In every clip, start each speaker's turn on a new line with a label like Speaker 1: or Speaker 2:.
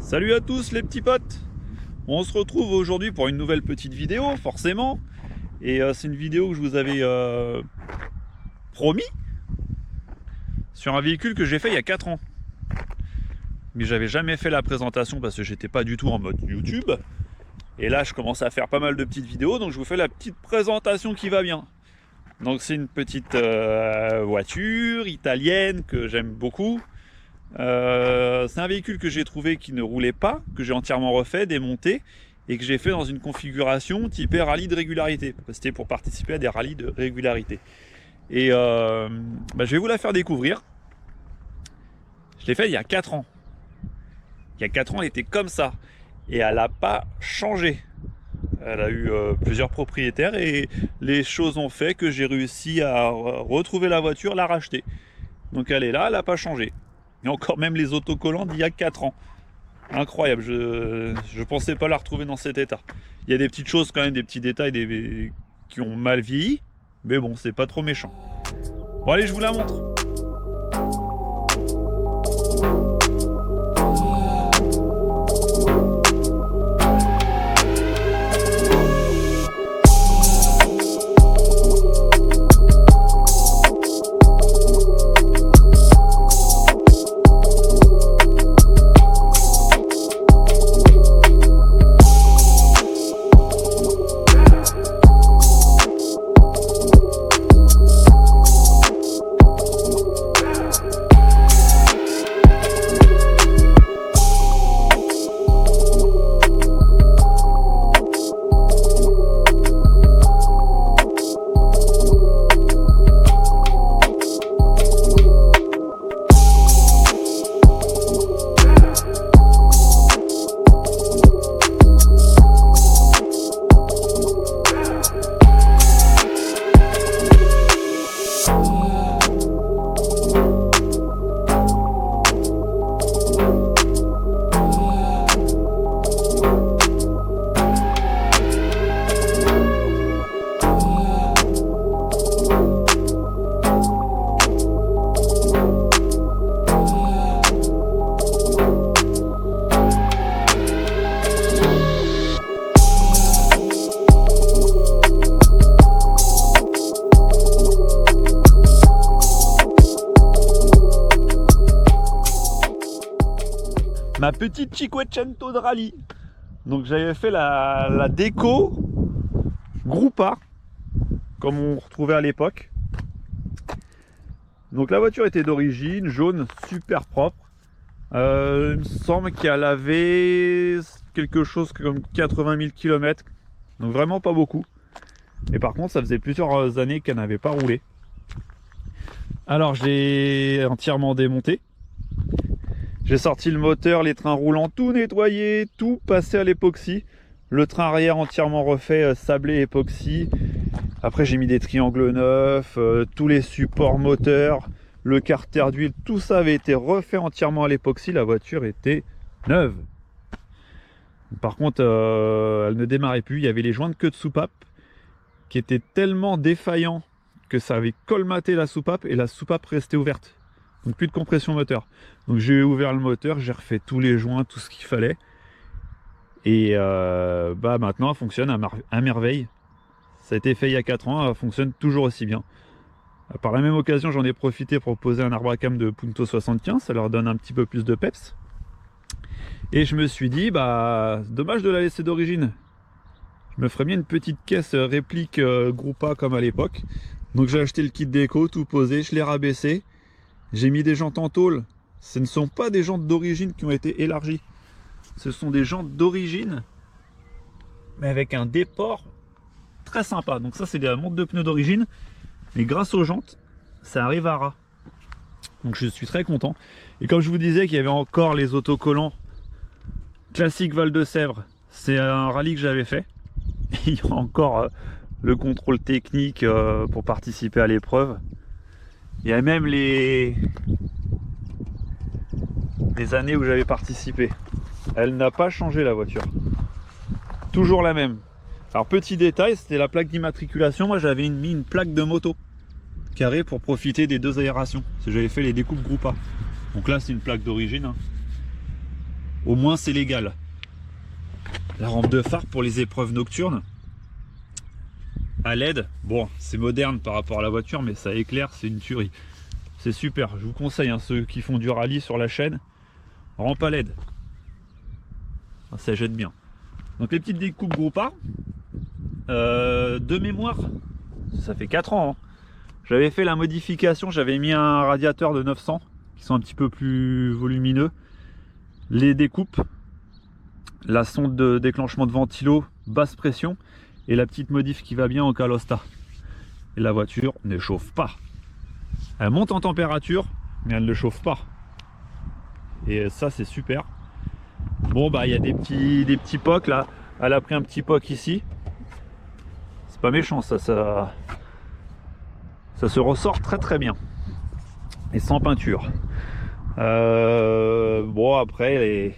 Speaker 1: Salut à tous les petits potes. On se retrouve aujourd'hui pour une nouvelle petite vidéo, forcément. Et c'est une vidéo que je vous avais promis sur un véhicule que j'ai fait il y a 4 ans. Mais j'avais jamais fait la présentation parce que j'étais pas du tout en mode YouTube. Et là je commence à faire pas mal de petites vidéos, donc je vous fais la petite présentation qui va bien. Donc c'est une petite voiture italienne que j'aime beaucoup. C'est un véhicule que j'ai trouvé qui ne roulait pas, que j'ai entièrement refait, démonté, et que j'ai fait dans une configuration typée rallye de régularité. C'était pour participer à des rallyes de régularité. Et je vais vous la faire découvrir. Je l'ai fait il y a 4 ans. Il y a 4 ans, elle était comme ça. Et elle n'a pas changé. Elle a eu plusieurs propriétaires et les choses ont fait que j'ai réussi à retrouver la voiture, la racheter. Donc elle est là, elle n'a pas changé. Et encore même les autocollants d'il y a 4 ans. Incroyable, je pensais pas la retrouver dans cet état. Il y a des petites choses quand même, des petits détails qui ont mal vieilli. Mais bon, c'est pas trop méchant. Bon allez, je vous la montre. Ma petite Cinquecento de rallye. Donc j'avais fait la déco Gruppa, comme on retrouvait à l'époque. Donc la voiture était d'origine, jaune, super propre. Il me semble qu'elle avait quelque chose comme 80 000 km. Donc vraiment pas beaucoup. Et par contre ça faisait plusieurs années qu'elle n'avait pas roulé. Alors j'ai entièrement démonté. J'ai sorti le moteur, les trains roulants, tout nettoyé, tout passé à l'époxy. Le train arrière entièrement refait, sablé époxy. Après j'ai mis des triangles neufs, tous les supports moteurs, le carter d'huile, tout ça avait été refait entièrement à l'époxy. La voiture était neuve. Par contre, elle ne démarrait plus. Il y avait les joints de queue de soupape qui étaient tellement défaillants que ça avait colmaté la soupape et la soupape restait ouverte. Donc plus de compression moteur. Donc j'ai ouvert le moteur, j'ai refait tous les joints, tout ce qu'il fallait. Et maintenant elle fonctionne à merveille. Ça a été fait il y a 4 ans, elle fonctionne toujours aussi bien. Par la même occasion, j'en ai profité pour poser un arbre à cam de Punto 75, ça leur donne un petit peu plus de peps. Et je me suis dit, dommage de la laisser d'origine. Je me ferais bien une petite caisse réplique Gruppa comme à l'époque. Donc j'ai acheté le kit déco, tout posé, je l'ai rabaissé. J'ai mis des jantes en tôle. Ce ne sont pas des jantes d'origine qui ont été élargies. Ce sont des jantes d'origine, mais avec un déport très sympa. Donc ça, c'est des montes de pneus d'origine. Mais grâce aux jantes, ça arrive à ras. Donc je suis très content. Et comme je vous disais qu'il y avait encore les autocollants classiques Val de Sèvres, c'est un rallye que j'avais fait. Et il y a encore le contrôle technique pour participer à l'épreuve. Il y a même les années où j'avais participé. Elle n'a pas changé la voiture. Toujours la même. Alors petit détail, c'était la plaque d'immatriculation. Moi j'avais mis une plaque de moto carrée pour profiter des 2 aérations. Parce que j'avais fait les découpes Gruppa. Donc là c'est une plaque d'origine. au moins c'est légal. La rampe de phare pour les épreuves nocturnes à LED, bon c'est moderne par rapport à la voiture, mais ça éclaire, c'est une tuerie. C'est super, je vous conseille, hein, ceux qui font du rallye sur la chaîne, rampe à LED. Ça jette bien. Donc les petites découpes Groupart, de mémoire, ça fait 4 ans. Hein. J'avais fait la modification, j'avais mis un radiateur de 900 qui sont un petit peu plus volumineux. Les découpes, la sonde de déclenchement de ventilo, basse pression, et la petite modif qui va bien au Calosta. Et la voiture ne chauffe pas. Elle monte en température, mais elle ne chauffe pas. Et ça c'est super. Bon bah il y a des petits pocs là. Elle a pris un petit poc ici. C'est pas méchant ça se ressort très très bien. Et sans peinture. Bon après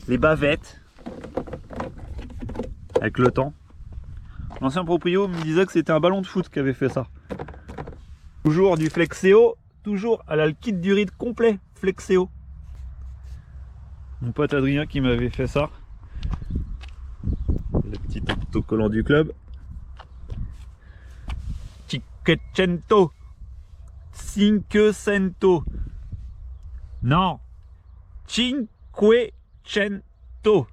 Speaker 1: les bavettes. Avec le temps. L'ancien proprio me disait que c'était un ballon de foot qui avait fait ça. Toujours du Flexeo. Toujours à la kit du ride complet Flexeo. Mon pote Adrien qui m'avait fait ça. Le petit autocollant du club. Cinquecento. Cinquecento. Non. Cinquecento.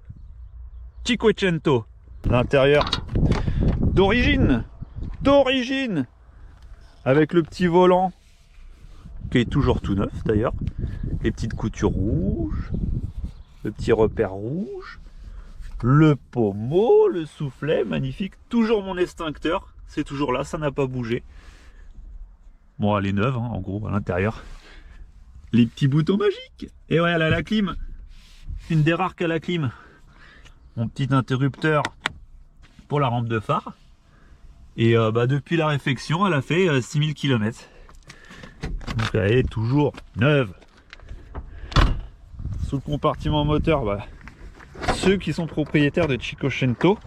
Speaker 1: Cinquecento. L'intérieur d'origine. D'origine. Avec le petit volant. Qui est toujours tout neuf d'ailleurs. Les petites coutures rouges. Le petit repère rouge, le pommeau, le soufflet, magnifique. Toujours mon extincteur, c'est toujours là, ça n'a pas bougé. Bon, elle est neuve, hein, en gros, à l'intérieur. Les petits boutons magiques. Et ouais, elle a la clim. Une des rares qu'à la clim. Mon petit interrupteur pour la rampe de phare. Et bah, depuis la réfection, elle a fait 6000 km. Donc elle est toujours neuve. Sous le compartiment moteur, bah, ceux qui sont propriétaires de Cinquecento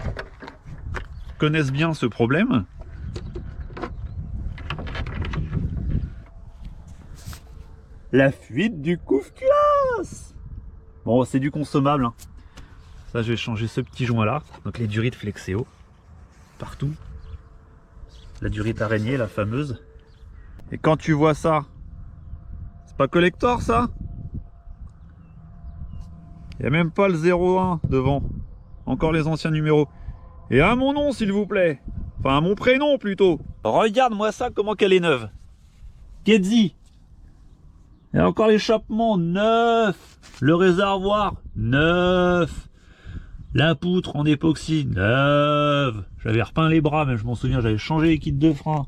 Speaker 1: connaissent bien ce problème. La fuite du couve-culasse. Bon, c'est du consommable. Hein. Ça, je vais changer ce petit joint là. Donc les durites Flexeo. Partout. La durite araignée, la fameuse. Et quand tu vois ça, c'est pas collector ça? Il n'y a même pas le 01 devant. Encore les anciens numéros. Et à mon nom, s'il vous plaît. Enfin, à mon prénom, plutôt. Regarde-moi ça, comment qu'elle est neuve. Kedzi. Il y a encore l'échappement, neuf. Le réservoir, neuf. La poutre en époxy, neuve. J'avais repeint les bras, mais je m'en souviens, j'avais changé les kits de frein.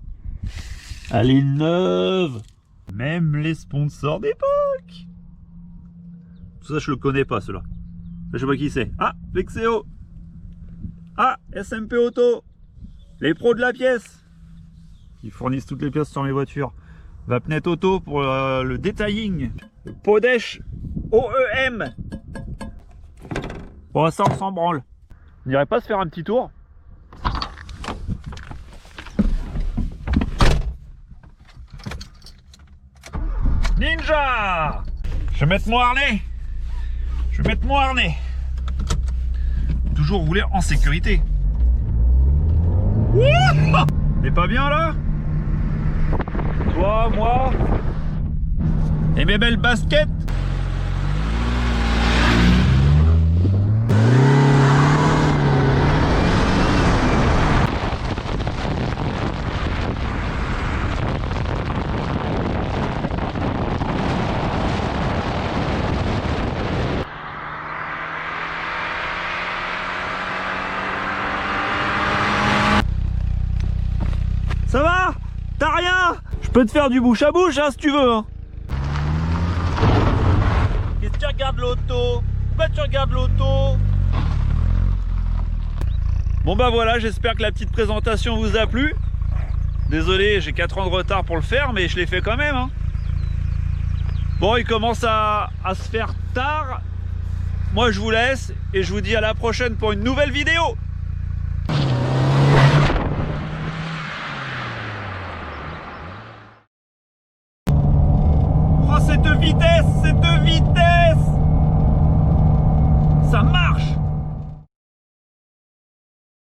Speaker 1: Elle est neuve. Même les sponsors d'époque. Tout ça, je le connais pas, cela. Je sais pas qui c'est. Ah, Flexeo. Ah, SMP Auto. Les pros de la pièce. Ils fournissent toutes les pièces sur mes voitures. Vapnet Auto pour le detailing. Podesh OEM. Bon, ça, on s'en branle. On n'irait pas se faire un petit tour? Ninja. Je vais mettre mon harnais. Je vais mettre mon harnais. Toujours rouler en sécurité. T'es pas bien là? Toi, moi et mes belles baskets. Ça va? T'as rien? Je peux te faire du bouche à bouche, hein, si tu veux. Hein. Qu'est-ce que tu regardes l'auto? Pourquoi tu regardes l'auto? Bon bah voilà, j'espère que la petite présentation vous a plu. Désolé, j'ai 4 ans de retard pour le faire, mais je l'ai fait quand même. Hein. Bon, il commence à se faire tard. Moi, je vous laisse et je vous dis à la prochaine pour une nouvelle vidéo. Cette vitesse, cette vitesse! ça marche.